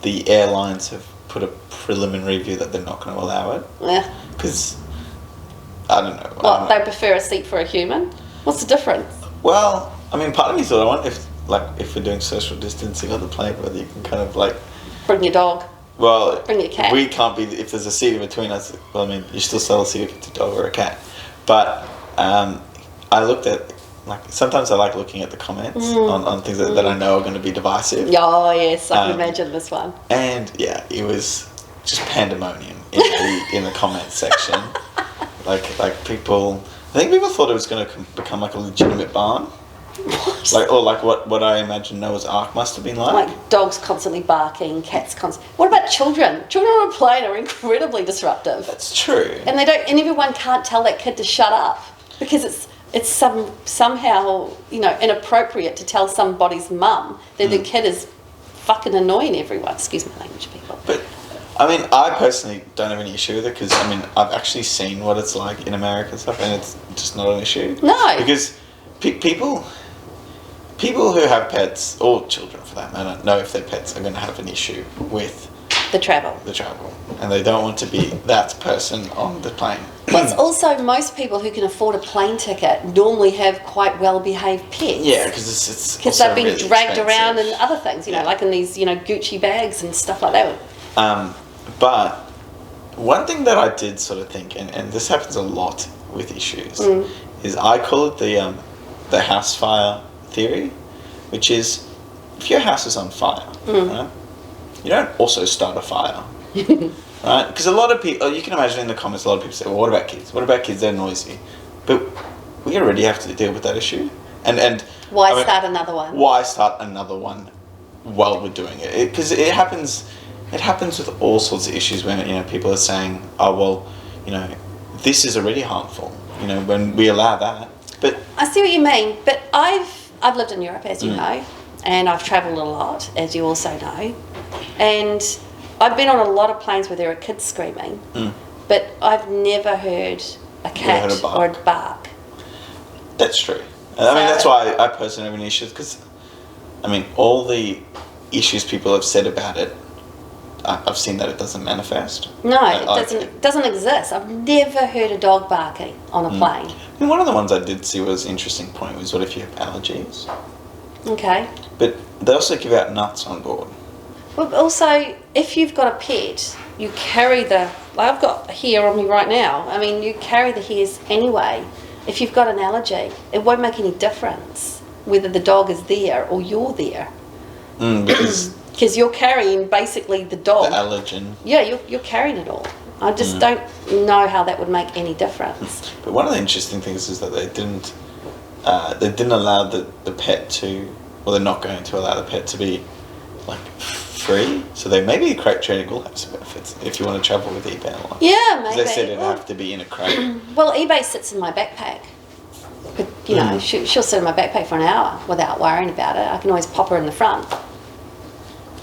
airlines have put a preliminary view that they're not going to allow it. Yeah. Because, I don't know. What, they prefer a seat for a human? What's the difference? Well, I mean, part of me thought, I wonder if we're doing social distancing on the plane, whether you can kind of like... Bring your dog. Well, bring your cat. We can't be, if there's a seat in between us, well, I mean, you still sell a seat if it's a dog or a cat. But I looked at, like, sometimes I like looking at the comments on things that I know are going to be divisive. Oh, yes, I can imagine this one. And, yeah, it was just pandemonium in the comments section. Like people, I think people thought it was going to become like a legitimate barn. What? Like what I imagine Noah's Ark must have been like. Like dogs constantly barking, cats constantly... What about children? Children on a plane are incredibly disruptive. That's true. And and everyone can't tell that kid to shut up because it's somehow, you know, inappropriate to tell somebody's mum that the kid is fucking annoying everyone. Excuse my language, people. But I mean, I personally don't have any issue with it because, I mean, I've actually seen what it's like in America and stuff, and it's just not an issue. No. Because people who have pets, or children for that matter, know if their pets are going to have an issue with the travel. And they don't want to be that person on the plane. Well, it's also most people who can afford a plane ticket normally have quite well-behaved pets. Yeah, because because they've been really dragged expensive. around in other things, you know, like in these, you know, Gucci bags and stuff like that. But one thing that I did sort of think, and this happens a lot with issues, is I call it the house fire theory, which is if your house is on fire, right, you don't also start a fire, right? Because a lot of people, you can imagine in the comments, a lot of people say, well, what about kids? What about kids? They're noisy. But we already have to deal with that issue. And Why start another one? Why start another one while we're doing it? Because it happens with all sorts of issues when, you know, people are saying, oh, well, you know, this is already harmful, you know, when we allow that. But I see what you mean, but I've lived in Europe, as you know, and I've travelled a lot, as you also know, and I've been on a lot of planes where there are kids screaming, but I've never heard a cat or a bark. That's true. I mean, that's why I personally have an issue, because, I mean, all the issues people have said about it, I've seen that it doesn't manifest. No, it doesn't exist. I've never heard a dog barking on a plane. I mean, one of the ones I did see was an interesting point was, what if you have allergies? Okay. But they also give out nuts on board. Well, also, if you've got a pet, you carry like I've got a hair on me right now. I mean, you carry the hairs anyway. If you've got an allergy, it won't make any difference whether the dog is there or you're there. Because you're carrying basically the the dog. allergen. Yeah, you're carrying it all. I just don't know how that would make any difference. But one of the interesting things is that they didn't allow the pet to, well, they're not going to allow the pet to be like free. So they maybe crate training will have some benefits if you want to travel with eBay a lot. Yeah, maybe. They said it'd have to be in a crate. Well, eBay sits in my backpack. But, you know, she'll sit in my backpack for an hour without worrying about it. I can always pop her in the front.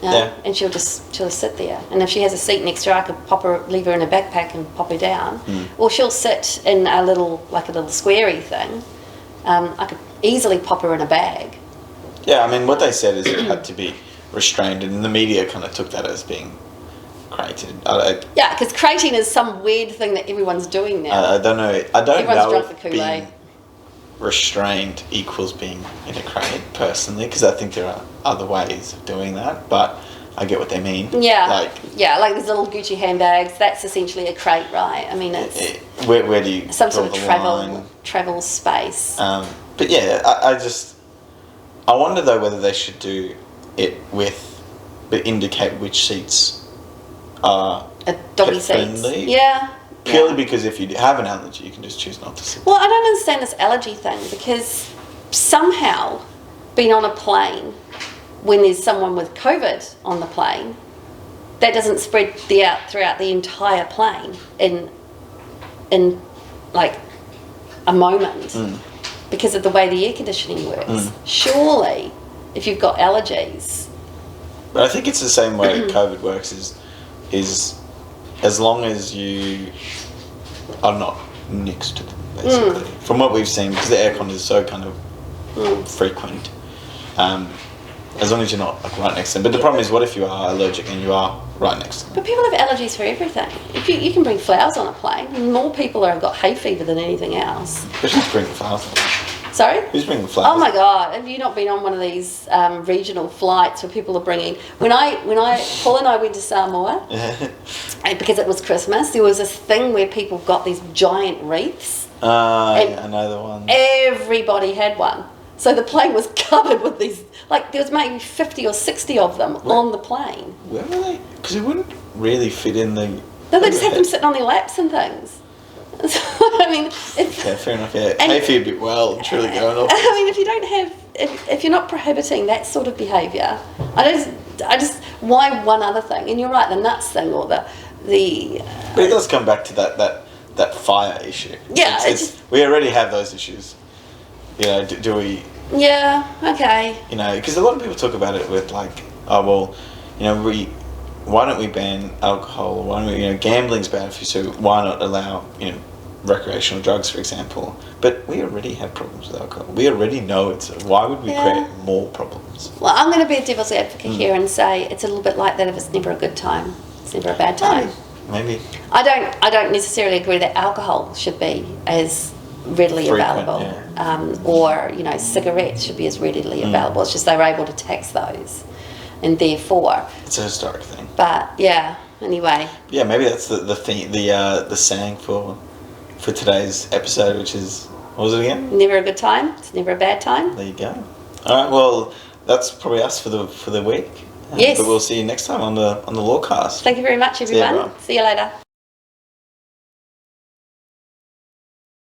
Yeah. And she'll just sit there. And if she has a seat next to her, I could leave her in a backpack and pop her down. Or she'll sit in a little squarey thing. I could easily pop her in a bag. Yeah, I mean, what they said is it had to be restrained, and the media kind of took that as being crated. Yeah, because crating is some weird thing that everyone's doing now. I don't know. I don't Everyone's know drunk the if Kool-Aid. being restrained equals being in a crate, personally, because I think there are other ways of doing that, but I get what they mean. Yeah. Like these little Gucci handbags, that's essentially a crate, right? I mean, it's... Where do you some sort of line? travel space. But yeah, I wonder though whether they should do it but indicate which seats are A doggy pet seats. friendly. Yeah. Purely because if you have an allergy, you can just choose not to sit. Well, I don't understand this allergy thing, because somehow being on a plane when there's someone with COVID on the plane, that doesn't spread throughout the entire plane in like a moment because of the way the air conditioning works. Surely, if you've got allergies. But I think it's the same way COVID works is as long as you are not next to them, basically. From what we've seen, because the aircon is so kind of frequent, as long as you're not like right next to them. But the problem is, what if you are allergic and you are right next to them? But people have allergies for everything. If you can bring flowers on a plane, more people have got hay fever than anything else. But who's bringing flowers? Sorry? Who's bringing flowers? Oh my God! Have you not been on one of these regional flights where people are bringing? When Paul and I went to Samoa, and because it was Christmas, there was this thing where people got these giant wreaths. Yeah, I know the one. Everybody had one. So the plane was covered with these, like there was maybe 50 or 60 of them on the plane. Where were they? Because it wouldn't really fit in the... No, they just had them sitting on their laps and things. So, I mean... Yeah, fair enough, yeah. Hay fever bit well, it's really going off. I mean, if you don't have... If you're not prohibiting that sort of behaviour, I just... Why one other thing? And you're right, the nuts thing or the But it does come back to that fire issue. Yeah, we already have those issues. You know, do we... Yeah, okay. You know, because a lot of people talk about it with like, oh, well, you know, why don't we ban alcohol? Why don't we, you know, gambling's bad for you, so why not allow, you know, recreational drugs, for example? But we already have problems with alcohol. We already know it's... Why would we create more problems? Well, I'm going to be a devil's advocate here and say it's a little bit like that if it's never a good time. It's never a bad time. Maybe. I don't necessarily agree that alcohol should be as readily available, or you know, cigarettes should be as readily available. It's just they were able to tax those, and therefore it's a historic thing. But yeah, anyway. Yeah, maybe that's the thing, the saying for today's episode, which is, what was it again? Never a good time. It's never a bad time. There you go. All right. Well, that's probably us for the week. Yes. But we'll see you next time on the Lawcast. Thank you very much, everyone. See you later.